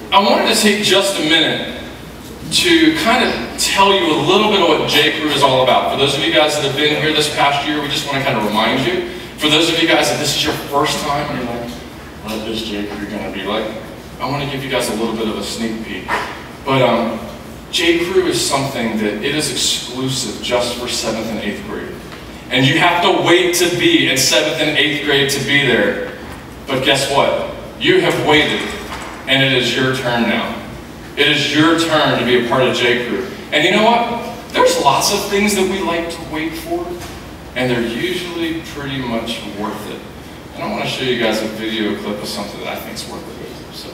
I wanted to take just a minute to kind of tell you a little bit of what JCrew is all about. For those of you guys that have been here this past year, we just want to kind of remind you. For those of you guys that this is your first time and you're like, what is JCrew going to be like? I want to give you guys a little bit of a sneak peek. But JCrew is something that it is exclusive just for 7th and 8th grade. And you have to wait to be in 7th and 8th grade to be there. But guess what? You have waited, and it is your turn now. It is your turn to be a part of JCrew. And you know what? There's lots of things that we like to wait for, and they're usually pretty much worth it. And I want to show you guys a video clip of something that I think is worth it. So.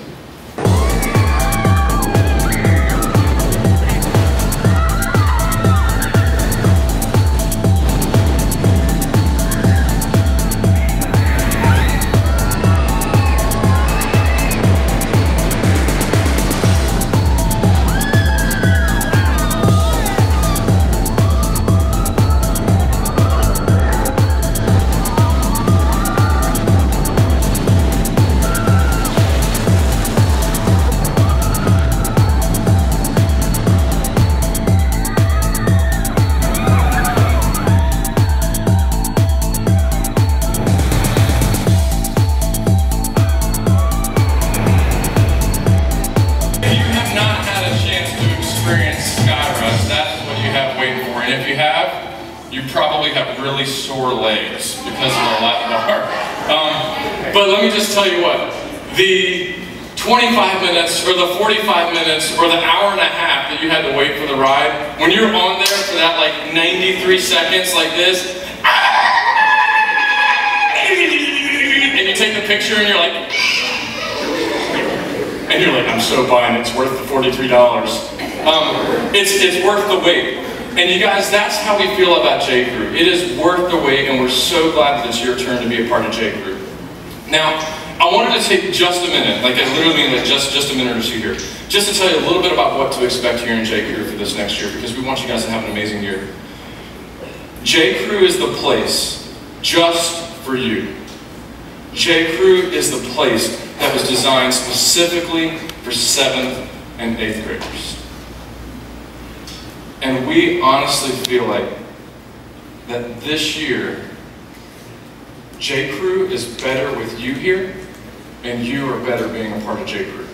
You probably have really sore legs because of the lap bar. But let me just tell you what, the 25 minutes or the 45 minutes or the hour and a half that you had to wait for the ride, when you're on there for that like 93 seconds like this, and you take the picture and you're like, I'm so buying, it's worth the $43. It's worth the wait. And you guys, that's how we feel about JCrew. It is worth the wait, and we're so glad that it's your turn to be a part of JCrew. Now, I wanted to take just a minute, like I literally mean just a minute or two here, just to tell you a little bit about what to expect here in JCrew for this next year, because we want you guys to have an amazing year. JCrew is the place just for you. JCrew is the place that was designed specifically for 7th and 8th graders. And we honestly feel like that this year, JCrew is better with you here, and you are better being a part of JCrew.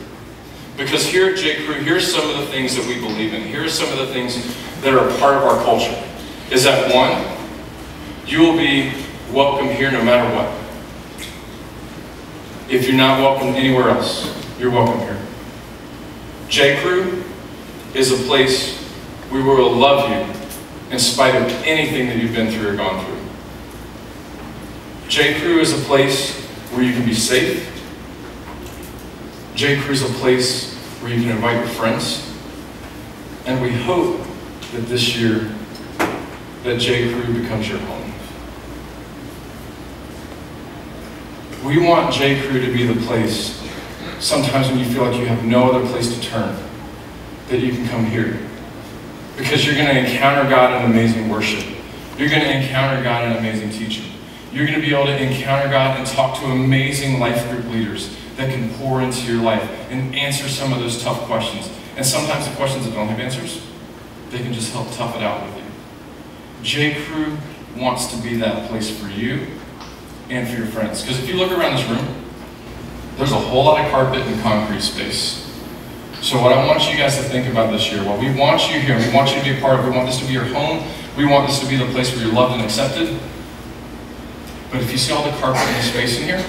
Because here at JCrew, here's some of the things that we believe in. Here are some of the things that are a part of our culture. Is that one, you will be welcome here no matter what. If you're not welcome anywhere else, you're welcome here. JCrew is a place we will love you in spite of anything that you've been through or gone through. JCrew is a place where you can be safe. JCrew is a place where you can invite your friends. And we hope that this year that JCrew becomes your home. We want JCrew to be the place, sometimes when you feel like you have no other place to turn, that you can come here. Because you're going to encounter God in amazing worship. You're going to encounter God in amazing teaching. You're going to be able to encounter God and talk to amazing life group leaders that can pour into your life and answer some of those tough questions. And sometimes the questions that don't have answers, they can just help tough it out with you. JCrew wants to be that place for you and for your friends. Because if you look around this room, there's a whole lot of carpet and concrete space. So what I want you guys to think about this year, well, we want you here, we want you to be a part of it, we want this to be your home, we want this to be the place where you're loved and accepted. But if you see all the carpet and the space in here,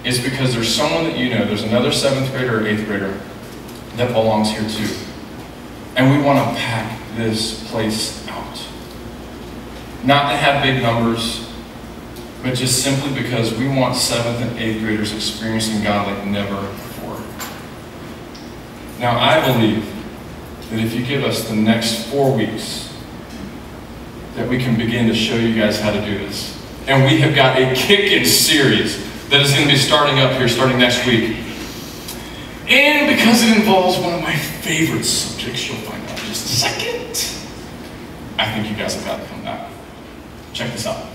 it's because there's someone that you know, there's another 7th grader or 8th grader that belongs here too. And we want to pack this place out. Not to have big numbers, but just simply because we want 7th and 8th graders experiencing God like never before. Now, I believe that if you give us the next 4 weeks, that we can begin to show you guys how to do this. And we have got a kicking series that is going to be starting up here, starting next week. And because it involves one of my favorite subjects, you'll find out in just a second, I think you guys have got to come back. Check this out.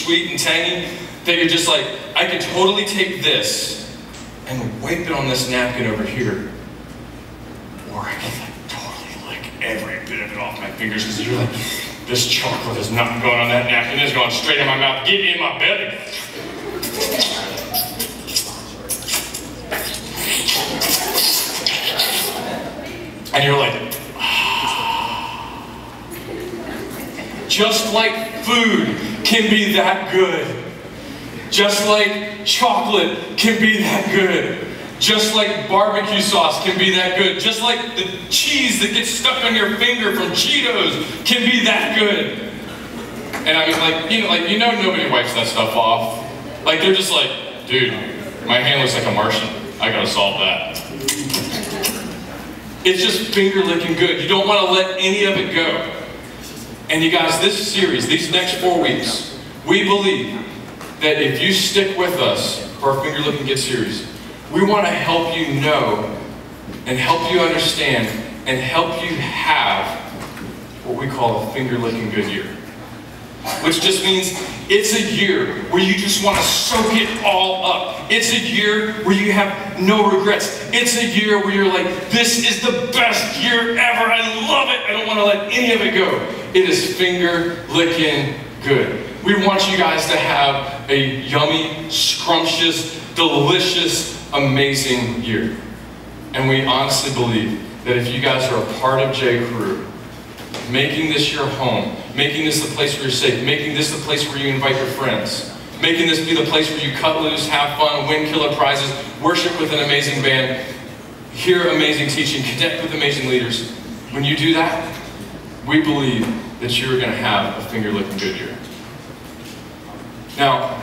sweet and tangy that you're just like, I could totally take this and wipe it on this napkin over here. Or I can like totally lick every bit of it off my fingers because you're like, this chocolate is not going on that napkin, it's going straight in my mouth. Get in my belly. And you're like, just like food can be that good. Just like chocolate can be that good. Just like barbecue sauce can be that good. Just like the cheese that gets stuck on your finger from Cheetos can be that good. And I mean, you know nobody wipes that stuff off. Like, they're just like, dude, my hand looks like a Martian. I gotta solve that. It's just finger licking good. You don't want to let any of it go. And you guys, this series, these next 4 weeks, we believe that if you stick with us for our Finger Licking Good series, we want to help you know and help you understand and help you have what we call a Finger Licking Good year. Which just means it's a year where you just want to soak it all up. It's a year where you have no regrets. It's a year where you're like, this is the best year ever. I love it. I don't want to let any of it go. It is finger licking good. We want you guys to have a yummy, scrumptious, delicious, amazing year. And we honestly believe that if you guys are a part of JCrew, making this your home, making this the place where you're safe, making this the place where you invite your friends, making this be the place where you cut loose, have fun, win killer prizes, worship with an amazing band, hear amazing teaching, connect with amazing leaders. When you do that, we believe that you're going to have a Finger Licking Good year. Now,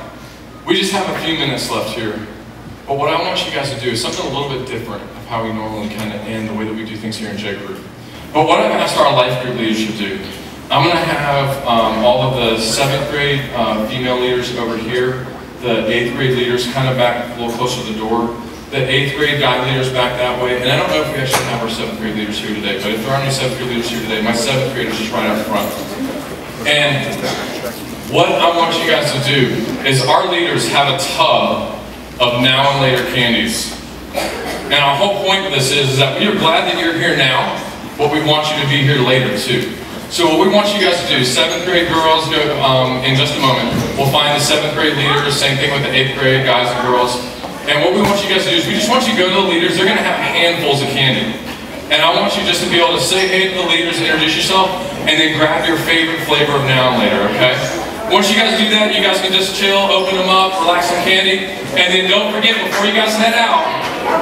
we just have a few minutes left here, but what I want you guys to do is something a little bit different of how we normally kind of end the way that we do things here in JCrew. But what I've asked our life group leaders to do, I'm going to have all of the 7th grade female leaders over here, the 8th grade leaders kind of back a little closer to the door, the 8th grade guy leaders back that way, and I don't know if we actually have our 7th grade leaders here today, but if there aren't any 7th grade leaders here today, my 7th graders just right out front. And what I want you guys to do is our leaders have a tub of now and later candies. And our whole point of this is that we are glad that you're here now, but we want you to be here later too. So what we want you guys to do, 7th grade girls, go in just a moment, we'll find the 7th grade leaders, same thing with the 8th grade guys and girls. And what we want you guys to do is we just want you to go to the leaders. They're going to have handfuls of candy. And I want you just to be able to say hey to the leaders, introduce yourself, and then grab your favorite flavor of now and later, okay? Once you guys do that, you guys can just chill, open them up, relax some candy. And then don't forget, before you guys head out,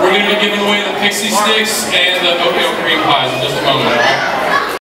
we're going to be giving away the pixie sticks and the oatmeal cream pies in just a moment.